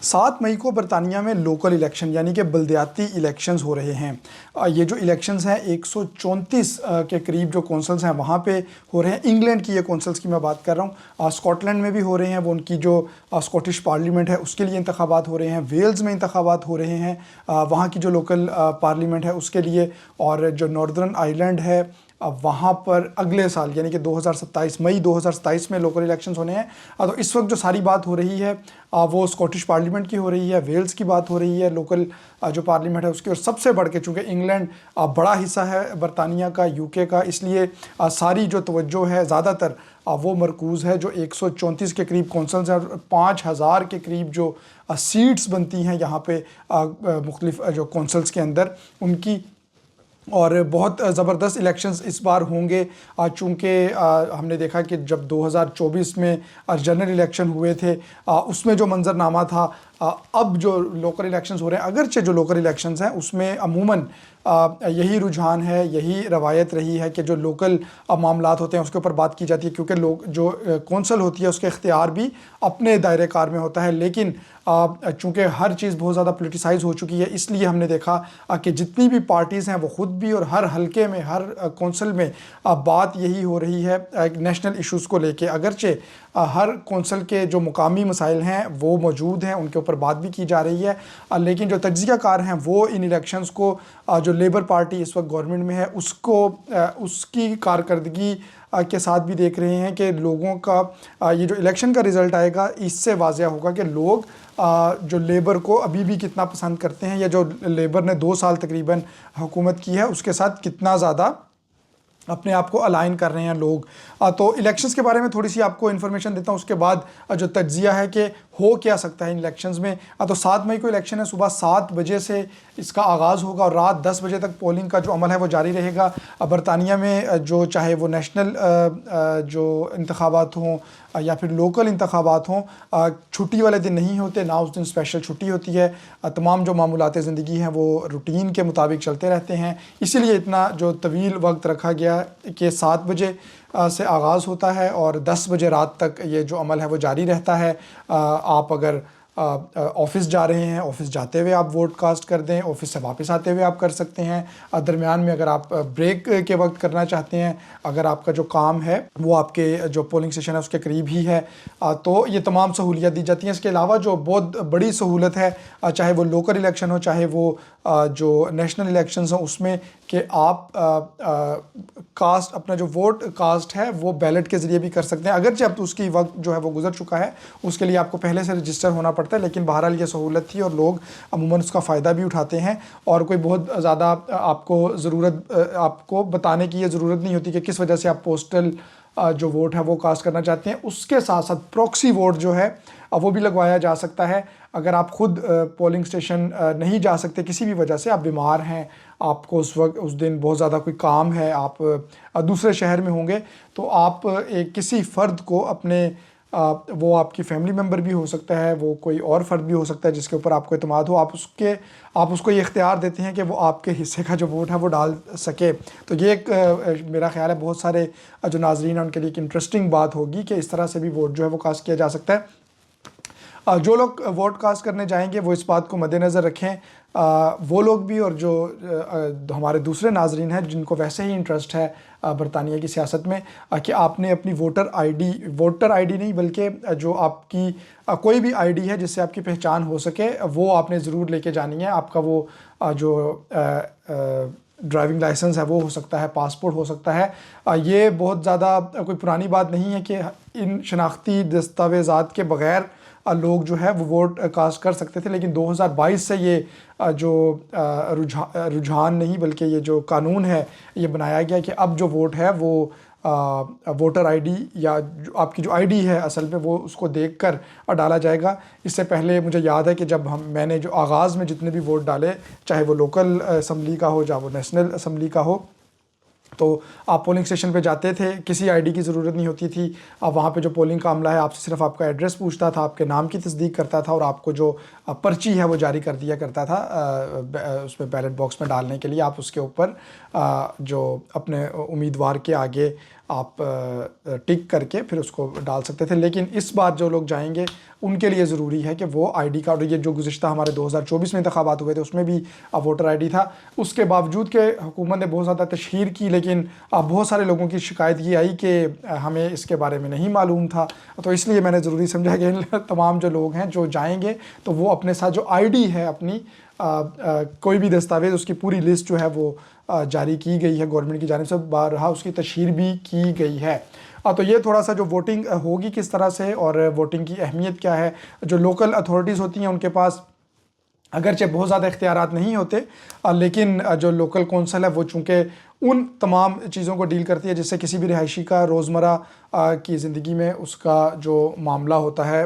7 मई को बरतानिया में लोकल इलेक्शन यानी कि बल्दियाती इलेक्शंस हो रहे हैं। ये जो इलेक्शंस हैं 134 के करीब जो कौंसल्स हैं वहाँ पे हो रहे हैं। इंग्लैंड की ये कौंसल्स की मैं बात कर रहा हूँ। स्कॉटलैंड में भी हो रहे हैं, वो उनकी जो स्कॉटिश पार्लियामेंट है उसके लिए इंतखाबात हो रहे हैं। वेल्स में इंतखाबात हो रहे हैं वहाँ की जो लोकल पार्लियामेंट है उसके लिए। और जो नॉर्दर्न आयरलैंड है वहाँ पर अगले साल यानी कि 2027 मई 2027 में लोकल इलेक्शंस होने हैं। तो इस वक्त जो सारी बात हो रही है वो स्कॉटिश पार्लियामेंट की हो रही है, वेल्स की बात हो रही है, लोकल जो पार्लियामेंट है उसकी। और सबसे बढ़ के चूँकि इंग्लैंड बड़ा हिस्सा है बरतानिया का, यूके का, इसलिए सारी जो तवज्जो है ज़्यादातर वो मरकूज़ है जो 134 के करीब कौंसल्स हैं और 5000 के करीब जो सीट्स बनती हैं यहाँ पे मुख्तलिफ जो कौंसल्स के अंदर उनकी। और बहुत ज़बरदस्त इलेक्शंस इस बार होंगे चूँकि हमने देखा कि जब 2024 में जनरल इलेक्शन हुए थे उसमें जो मंजरनामा था, अब जो लोकल इलेक्शंस हो रहे हैं, अगरचे जो लोकल इलेक्शंस हैं उसमें अमूमन यही रुझान है, यही रवायत रही है कि जो लोकल मामलात होते हैं उसके ऊपर बात की जाती है, क्योंकि लोग जो कौंसल होती है उसके इख्तियार भी अपने दायरे कार में होता है। लेकिन चूँकि हर चीज़ बहुत ज़्यादा पोलिटिसाइज़ हो चुकी है, इसलिए हमने देखा कि जितनी भी पार्टीज़ हैं वो ख़ुद भी और हर हलके में, हर कौंसल में बात यही हो रही है नेशनल इश्यूज़ को लेके। अगरचे हर कौंसल के जो मुकामी मसाइल हैं वो मौजूद हैं, उनके ऊपर बात भी की जा रही है, लेकिन जो तज्ज़िया कार हैं वो इन इलेक्शंस को, जो लेबर पार्टी इस वक्त गवर्नमेंट में है उसको, उसकी कारकर्दगी के साथ भी देख रहे हैं कि लोगों का ये जो इलेक्शन का रिज़ल्ट आएगा इससे वाज़िया होगा कि लोग जो लेबर को अभी भी कितना पसंद करते हैं, या जो लेबर ने 2 साल तकरीबन हुकूमत की है उसके साथ कितना ज़्यादा अपने आप को अलाइन कर रहे हैं लोग। तो इलेक्शंस के बारे में थोड़ी सी आपको इन्फॉर्मेशन देता हूँ, उसके बाद जो तज्जिया है कि हो क्या सकता है इन इलेक्शंस में। तो 7 मई को इलेक्शन है, सुबह 7 बजे से इसका आगाज़ होगा और रात 10 बजे तक पोलिंग का जो अमल है वो जारी रहेगा। बरतानिया में जो चाहे वो नेशनल जो इंतखाबात हों या फिर लोकल इंतखाबात हों, छुट्टी वाले दिन नहीं होते, ना उस दिन स्पेशल छुट्टी होती है। तमाम जो मामूलात ज़िंदगी हैं वो रूटीन के मुताबिक चलते रहते हैं, इसीलिए इतना जो तवील वक्त रखा गया कि 7 बजे से आगाज़ होता है और 10 बजे रात तक ये जो अमल है वो जारी रहता है। आप अगर ऑफ़िस जा रहे हैं, ऑफ़िस जाते हुए आप वोट कास्ट कर दें, ऑफ़िस से वापस आते हुए आप कर सकते हैं। दरमियान में अगर आप ब्रेक के वक्त करना चाहते हैं, अगर आपका जो काम है वो आपके जो पोलिंग स्टेशन है उसके करीब ही है, तो ये तमाम सहूलियत दी जाती हैं। इसके अलावा जो बहुत बड़ी सहूलत है, चाहे वो लोकल इलेक्शन हो चाहे वो जो नेशनल इलेक्शंस हो, उसमें कि आप कास्ट, अपना जो वोट कास्ट है वो बैलेट के ज़रिए भी कर सकते हैं। अगरचे अब तो उसकी वक्त जो है वो गुजर चुका है, उसके लिए आपको पहले से रजिस्टर होना पड़ता है, लेकिन बहरहाल ये सहूलत थी और लोग अमूमन उसका फ़ायदा भी उठाते हैं। और कोई बहुत ज़्यादा आपको बताने की ये ज़रूरत नहीं होती कि किस वजह से आप पोस्टल जो वोट है वो कास्ट करना चाहते हैं। उसके साथ साथ प्रॉक्सी वोट जो है वो भी लगवाया जा सकता है। अगर आप ख़ुद पोलिंग स्टेशन नहीं जा सकते किसी भी वजह से, आप बीमार हैं, आपको उस दिन बहुत ज़्यादा कोई काम है, आप दूसरे शहर में होंगे, तो आप किसी फ़र्द को अपने वो आपकी फैमिली मेम्बर भी हो सकता है, वो कोई और फ़र्द भी हो सकता है जिसके ऊपर आपको एतमाद हो, आप उसको ये इख्तियार देते हैं कि वो आपके हिस्से का जो वोट है वो डाल सके। तो ये एक मेरा ख्याल है बहुत सारे जो नाज़रीन हैं उनके लिए एक इंटरेस्टिंग बात होगी कि इस तरह से भी वोट जो है वो कास्ट किया जा सकता है। जो लोग वोट कास्ट करने जाएंगे वो इस बात को मद्देनज़र रखें, वो लोग भी और जो हमारे दूसरे नाजरीन हैं जिनको वैसे ही इंटरेस्ट है बरतानिया की सियासत में, कि आपने अपनी वोटर आईडी नहीं बल्कि जो आपकी कोई भी आईडी है जिससे आपकी पहचान हो सके वो आपने ज़रूर लेके जानी है। आपका वो जो ड्राइविंग लाइसेंस है वो हो सकता है, पासपोर्ट हो सकता है। ये बहुत ज़्यादा कोई पुरानी बात नहीं है कि इन शनाख्ती दस्तावेज़ात के बग़ैर लोग जो है वो वोट कास्ट कर सकते थे, लेकिन 2022 से ये जो रुझान नहीं बल्कि ये जो कानून है ये बनाया गया कि अब जो वोट है वो वोटर आईडी या जो आपकी जो आईडी है असल में वो उसको देखकर डाला जाएगा। इससे पहले मुझे याद है कि जब मैंने जो आगाज़ में जितने भी वोट डाले, चाहे वो लोकल असम्बली का हो चाहे वो नेशनल असम्बली का हो, तो आप पोलिंग स्टेशन पे जाते थे, किसी आईडी की ज़रूरत नहीं होती थी। अब वहाँ पे जो पोलिंग का अमला है आपसे सिर्फ आपका एड्रेस पूछता था, आपके नाम की तस्दीक करता था और आपको जो पर्ची है वो जारी कर दिया करता था उसमें बैलेट बॉक्स में डालने के लिए। आप उसके ऊपर जो अपने उम्मीदवार के आगे आप टिक करके फिर उसको डाल सकते थे। लेकिन इस बार जो लोग जाएंगे उनके लिए ज़रूरी है कि वो आईडी कार्ड, ये जो गुज़िश्ता हमारे 2024 में इंतखाबात हुए थे उसमें भी वोटर आईडी था, उसके बावजूद कि हुकूमत ने बहुत ज़्यादा तशहीर की, लेकिन बहुत सारे लोगों की शिकायत ये आई कि हमें इसके बारे में नहीं मालूम था। तो इसलिए मैंने ज़रूरी समझा कि इन तमाम जो लोग हैं जो जाएंगे तो वो अपने साथ जो आईडी है अपनी कोई भी दस्तावेज़, उसकी पूरी लिस्ट जो है वो जारी की गई है गवर्नमेंट की जानिब से, बारहा उसकी तशहीर भी की गई है। तो ये थोड़ा सा जो वोटिंग होगी किस तरह से और वोटिंग की अहमियत क्या है, जो लोकल अथॉरिटीज़ होती हैं उनके पास अगरचे बहुत ज़्यादा इख्तियारात नहीं होते, लेकिन जो लोकल कौंसल है वो चूँकि उन तमाम चीज़ों को डील करती है जिससे किसी भी रिहायशी का रोज़मर्रा की ज़िंदगी में उसका जो मामला होता है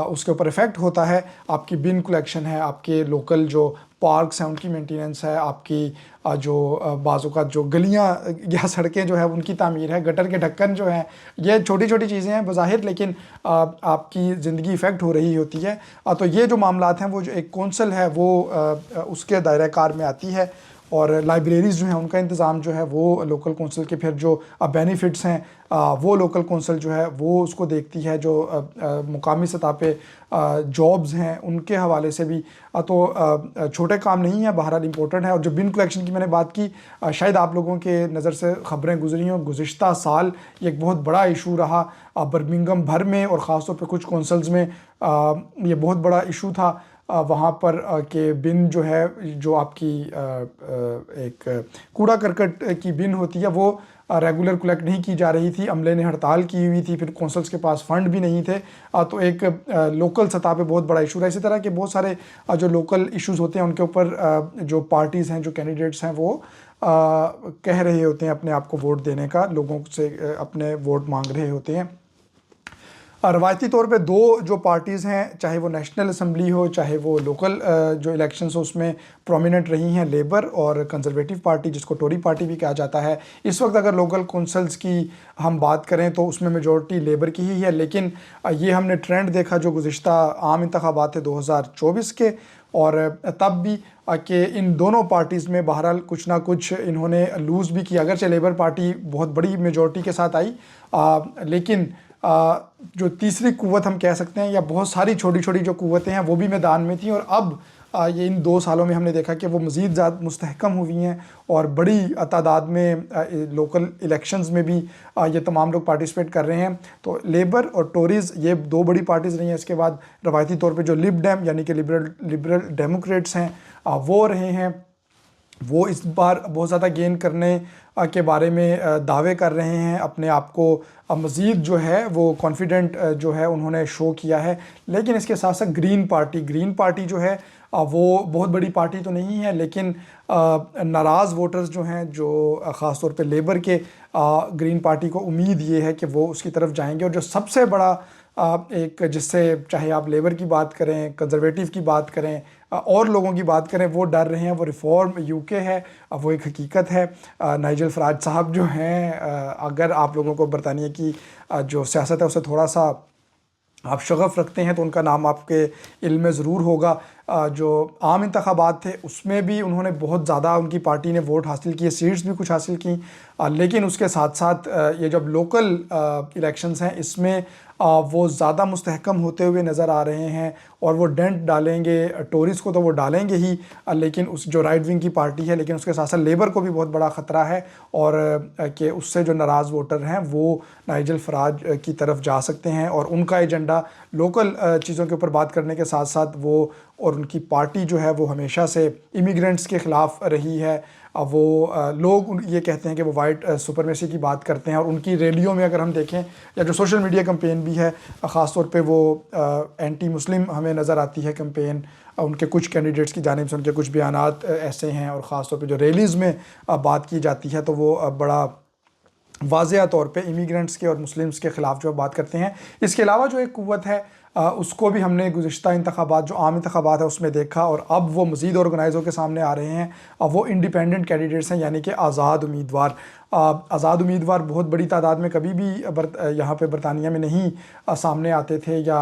उसके ऊपर इफ़ेक्ट होता है। आपकी बिन कलेक्शन है, आपके लोकल जो पार्क्स हैं उनकी मेंटेनेंस है, आपकी जो बाज़-औक़ात जो गलियाँ या सड़कें जो है उनकी तामीर है, गटर के ढक्कन जो हैं, ये छोटी छोटी चीज़ें हैं बज़ाहिर, लेकिन आपकी ज़िंदगी इफ़ेक्ट हो रही होती है। तो ये जो मामलात हैं वो जो एक कौंसल है वो उसके दायरे कार में आती है। और लाइब्रेरीज़ जो हैं उनका इंतज़ाम जो है वो लोकल कौंसिल के फिर जो बेनिफिट्स हैं वो लोकल कौंसिल जो है वो उसको देखती है। जो मुकामी सतह पे जॉब्स हैं उनके हवाले से भी तो छोटे काम नहीं है, बहरहाल इम्पोर्टेंट है। और जो बिन कलेक्शन की मैंने बात की, शायद आप लोगों के नज़र से ख़बरें गुजरी हों, गुज़िश्ता साल ये एक बहुत बड़ा इशू रहा बर्मिंघम भर में और ख़ास तौर पे कुछ कौंसल्स में ये बहुत बड़ा इशू था वहाँ पर के बिन जो है, जो आपकी एक कूड़ा करकट की बिन होती है वो रेगुलर कलेक्ट नहीं की जा रही थी, अमले ने हड़ताल की हुई थी, फिर कौंसल्स के पास फ़ंड भी नहीं थे। तो एक लोकल सतह पे बहुत बड़ा इशू रहा। इसी तरह के बहुत सारे जो लोकल इश्यूज़ होते हैं उनके ऊपर जो पार्टीज़ हैं, जो कैंडिडेट्स हैं वो कह रहे होते हैं अपने आप को वोट देने का, लोगों से अपने वोट मांग रहे होते हैं। रवायती तौर पे दो जो पार्टीज़ हैं, चाहे वो नेशनल असम्बली हो चाहे वो लोकल जो इलेक्शंस हो, उसमें प्रोमिनेंट रही हैं लेबर और कंजर्वेटिव पार्टी, जिसको टोरी पार्टी भी कहा जाता है। इस वक्त अगर लोकल कौंसल्स की हम बात करें तो उसमें मेजॉरिटी लेबर की ही है, लेकिन ये हमने ट्रेंड देखा जो गुज़िश्ता आम इंतखाबात थे 2024 के, और तब भी कि इन दोनों पार्टीज़ में बहरहाल कुछ ना कुछ इन्होंने लूज़ भी किया। अगरचे लेबर पार्टी बहुत बड़ी मेजॉरिटी के साथ आई, लेकिन जो तीसरी कुव्वत हम कह सकते हैं या बहुत सारी छोटी छोटी जो कुव्वतें हैं वो भी मैदान में थी। और अब ये इन 2 सालों में हमने देखा कि वो मज़ीद ज़्यादा मुस्तहकम हुई हैं और बड़ी तादाद में लोकल इलेक्शंस में भी ये तमाम लोग पार्टिसिपेट कर रहे हैं। तो लेबर और टोरीज़ ये 2 बड़ी पार्टीज़ रही हैं। इसके बाद रवायती तौर पे जो लिब डेम यानी कि लिबरल डेमोक्रेट्स हैं वो रहे हैं। वो इस बार बहुत ज़्यादा गेन करने के बारे में दावे कर रहे हैं, अपने आप को मज़ीद जो है वो कॉन्फिडेंट जो है उन्होंने शो किया है। लेकिन इसके साथ साथ ग्रीन पार्टी जो है वो बहुत बड़ी पार्टी तो नहीं है, लेकिन नाराज़ वोटर्स जो हैं, जो ख़ास तौर पे लेबर के, ग्रीन पार्टी को उम्मीद ये है कि वो उसकी तरफ जाएंगे। और जो सबसे बड़ा एक, जिससे चाहे आप लेबर की बात करें, कंजर्वेटिव की बात करें और लोगों की बात करें, वो डर रहे हैं, वो रिफॉर्म यूके है, वो एक हकीकत है। नाइजल फराज साहब जो हैं, अगर आप लोगों को बरतानिया की जो सियासत है उससे थोड़ा सा आप शगफ़ रखते हैं तो उनका नाम आपके इल्म में ज़रूर होगा। जो आम इंतखाबात थे उसमें भी उन्होंने बहुत ज़्यादा, उनकी पार्टी ने वोट हासिल किए, सीट्स भी कुछ हासिल की, लेकिन उसके साथ साथ ये जब लोकल इलेक्शंस हैं इसमें वो ज़्यादा मुस्तहकम होते हुए नज़र आ रहे हैं। और वो डेंट डालेंगे टोरीज़ को तो वो डालेंगे ही, लेकिन उस जो राइट विंग की पार्टी है, लेकिन उसके साथ साथ लेबर को भी बहुत बड़ा ख़तरा है और कि उससे जो नाराज़ वोटर हैं वो नाइजल फराज की तरफ जा सकते हैं। और उनका एजेंडा लोकल चीज़ों के ऊपर बात करने के साथ साथ वो, और उनकी पार्टी जो है वो हमेशा से इमिग्रेंट्स के ख़िलाफ़ रही है। वो लोग ये कहते हैं कि वो वाइट सुपरमेसी की बात करते हैं, और उनकी रैलियों में अगर हम देखें या जो सोशल मीडिया कैंपेन भी है, ख़ास तौर पे वो एंटी मुस्लिम हमें नज़र आती है कैंपेन उनके कुछ कैंडिडेट्स की जानिब से, उनके कुछ बयानात ऐसे हैं। और ख़ास तौर पे जो रैलीज़ में बात की जाती है तो वो बड़ा वाज़ेह तौर पे इमिग्रेंट्स के और मुस्लिम्स के ख़िलाफ़ जो बात करते हैं। इसके अलावा जो एक क़ुव्वत है उसको भी हमने गुज़िश्ता इंतखाबात, जो आम इंतखाबात है उसमें देखा, और अब वो मज़ीद ऑर्गेनाइज़ होकर सामने आ रहे हैं। वो इंडिपेंडेंट कैंडिडेट्स हैं, यानी कि आज़ाद उम्मीदवार। आज़ाद उम्मीदवार बहुत बड़ी तादाद में कभी भी यहाँ पे बरतानिया में नहीं सामने आते थे या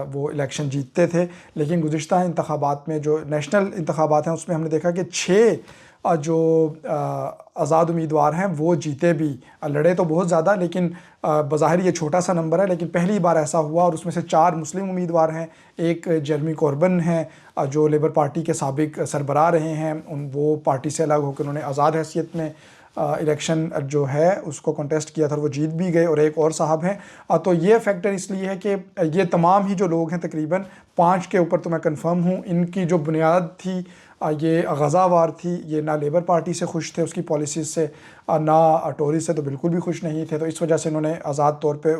वो इलेक्शन जीतते थे, लेकिन गुज़िश्ता इंतखाबात में जो नेशनल इंतखाबात हैं उसमें हमने देखा कि 6 जो आज़ाद उम्मीदवार हैं वो जीते भी। लड़े तो बहुत ज़्यादा, लेकिन बज़ाहिर ये छोटा सा नंबर है, लेकिन पहली बार ऐसा हुआ और उसमें से 4 मुस्लिम उम्मीदवार हैं। एक जेरेमी कॉर्बन हैं जो लेबर पार्टी के साबिक सरबराह रहे हैं, वो पार्टी से अलग होकर उन्होंने आज़ाद हैसियत में इलेक्शन जो है उसको कंटेस्ट किया था और वो जीत भी गए, और एक और साहब हैं। तो ये फैक्टर इसलिए है कि ये तमाम ही जो लोग हैं, तकरीबन 5 के ऊपर तो मैं कंफर्म हूँ, इनकी जो बुनियाद थी ये गज़ावार थी। ये ना लेबर पार्टी से खुश थे, उसकी पॉलिसीज़ से, ना टोरी से तो बिल्कुल भी खुश नहीं थे। तो इस वजह से इन्होंने आज़ाद तौर पे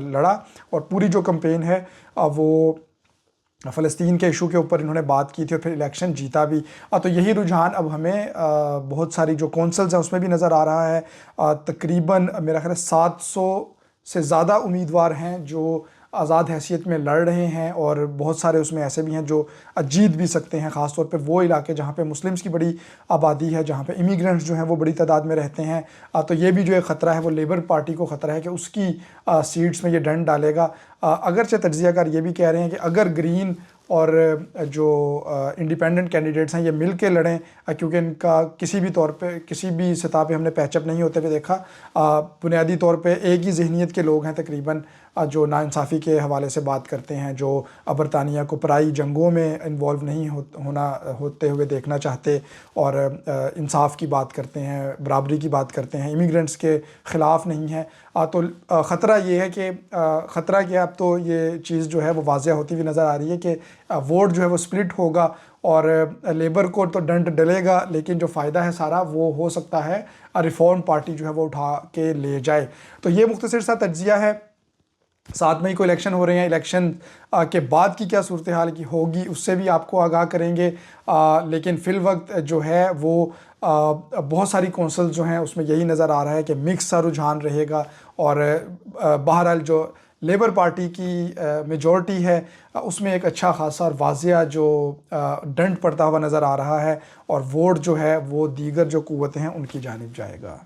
लड़ा और पूरी जो कैंपेन है वो फ़लस्तीन के इशू के ऊपर इन्होंने बात की थी और फिर इलेक्शन जीता भी। तो यही रुझान अब हमें बहुत सारी जो कौंसल्स हैं उसमें भी नज़र आ रहा है। तकरीबन मेरा ख्याल है 700 से ज़्यादा उम्मीदवार हैं जो आज़ाद हैसियत में लड़ रहे हैं, और बहुत सारे उसमें ऐसे भी हैं जो जीत भी सकते हैं, ख़ास तौर पे वो इलाके जहाँ पे मुस्लिम्स की बड़ी आबादी है, जहाँ पे इमिग्रेंट्स जो हैं वो बड़ी तादाद में रहते हैं। तो ये भी जो एक ख़तरा है वो लेबर पार्टी को ख़तरा है कि उसकी सीट्स में ये डंड डालेगा। अगरचे तज्ज़ियाकार ये भी कह रहे हैं कि अगर ग्रीन और जो इंडिपेंडेंट कैंडिडेट्स हैं ये मिल के लड़ें, क्योंकि इनका किसी भी तौर पे, किसी भी सतह पे हमने पैचअप नहीं होते हुए देखा। बुनियादी तौर पे एक ही जहनीत के लोग हैं तकरीबन जो नाइंसाफ़ी के हवाले से बात करते हैं, जो बरतानिया को पराई जंगों में इन्वॉल्व नहीं होते हुए देखना चाहते, और इंसाफ की बात करते हैं, बराबरी की बात करते हैं, इमिग्रेंट्स के ख़िलाफ़ नहीं है। तो ख़तरा ये है कि ख़तरा क्या, अब तो ये चीज़ जो है वो वाज़ह होती हुई नज़र आ रही है कि वोट जो है वो स्प्लिट होगा और लेबर को तो डंड डलेगा, लेकिन जो फ़ायदा है सारा वो हो सकता है रिफॉर्म पार्टी जो है वो उठा के ले जाए। तो ये मुख्तसर सा तज्ज़िया है। 7 मई को इलेक्शन हो रहे हैं, इलेक्शन के बाद की क्या सूरत हाल की होगी उससे भी आपको आगाह करेंगे। लेकिन फ़िल वक्त जो है वो बहुत सारी कौंसल जो हैं उसमें यही नज़र आ रहा है कि मिक्स सा रुझान रहेगा, और बहरहाल जो लेबर पार्टी की मेजॉरिटी है उसमें एक अच्छा खासा और वाज़िया जो डंड पड़ता हुआ नज़र आ रहा है, और वोट जो है वो दीगर जो क़ुव्वतें हैं उनकी जानिब जाएगा।